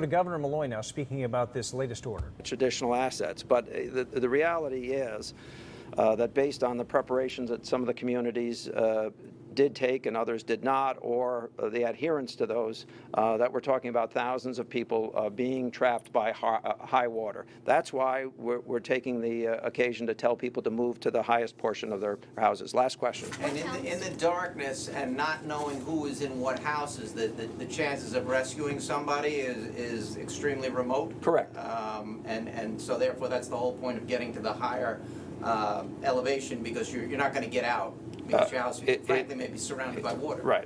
To Governor Malloy now, speaking about this latest order. Traditional assets, but the reality is that based on the preparations that some of the communities did take and others did not, or the adherence to those, that we're talking about thousands of people being trapped by high water. That's why we're taking the occasion to tell people to move to the highest portion of their houses. Last question. And in the darkness and not knowing who is in what houses, the chances of rescuing somebody is extremely remote. Correct. And so therefore that's the whole point of getting to the higher elevation, because you're not going to get out. Because your house, frankly, may be surrounded by water. Right.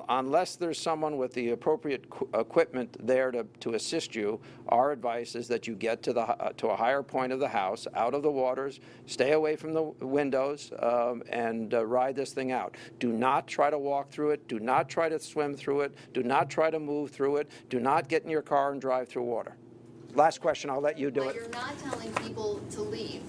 Unless there's someone with the appropriate equipment there to assist you, our advice is that you get to a higher point of the house, out of the waters, stay away from the windows, and ride this thing out. Do not try to walk through it. Do not try to swim through it. Do not try to move through it. Do not get in your car and drive through water. Last question. I'll let you do it. You're not telling people to leave.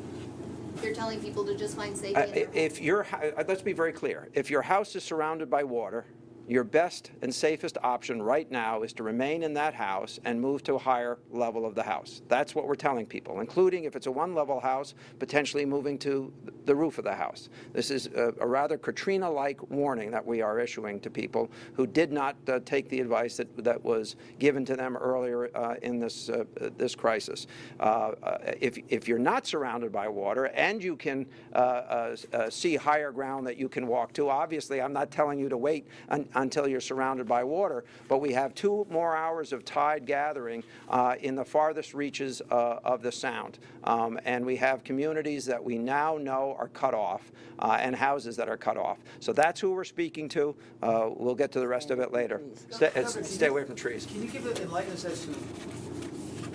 You're telling people to just find safety in their home. Let's be very clear. If your house is surrounded by water, your best and safest option right now is to remain in that house and move to a higher level of the house. That's what we're telling people, including if it's a one-level house, potentially moving to the roof of the house. This is a rather Katrina-like warning that we are issuing to people who did not take the advice that was given to them earlier in this crisis. If you're not surrounded by water and you can see higher ground that you can walk to, obviously I'm not telling you to wait until you're surrounded by water, but we have 2 more hours of tide gathering in the farthest reaches of the Sound. And we have communities that we now know are cut off and houses that are cut off. So that's who we're speaking to. We'll get to the rest of it later. Stay away from trees. Can you give an enlightenment as to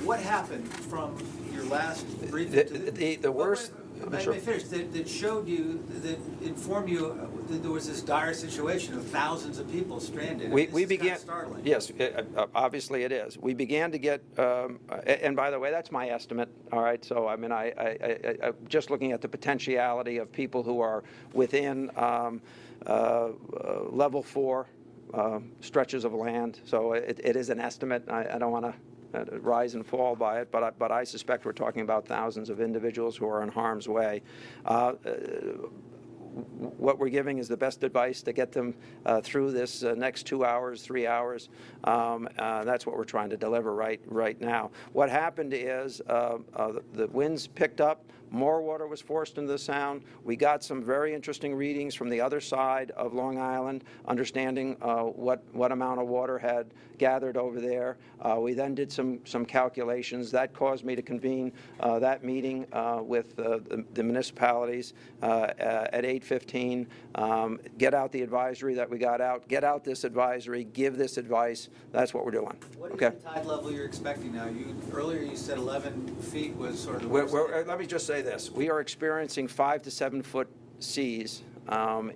what happened from your last briefing? The worst... Let me finish. That showed you, that informed you that there was this dire situation of thousands of people stranded. We began. Kind of startling. Yes, obviously it is. We began to get, and by the way, that's my estimate. All right, so I mean, I just looking at the potentiality of people who are within level 4 stretches of land. So it is an estimate. I don't want to rise and fall by it, but I suspect we're talking about thousands of individuals who are in harm's way. What we're giving is the best advice to get them through this next 2 hours, 3 hours. That's what we're trying to deliver right now. What happened is the winds picked up. More water was forced into the Sound. We got some very interesting readings from the other side of Long Island, understanding what amount of water had gathered over there. We then did some calculations. That caused me to convene that meeting with the municipalities at 8:15. Get out the advisory that we got out. Get out this advisory. Give this advice. That's what we're doing. What is the tide level you're expecting now? Earlier you said 11 feet was sort of the worst. Let me just say this. We are experiencing 5 to 7 foot seas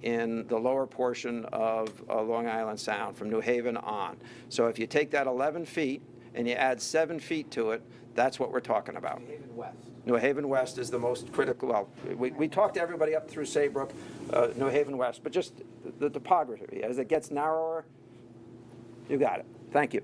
in the lower portion of Long Island Sound from New Haven on. So if you take that 11 feet and you add 7 feet to it, that's what we're talking about. New Haven West. New Haven West is the most critical. Well, we talked to everybody up through Saybrook, New Haven West, but just the topography. As it gets narrower, you got it. Thank you.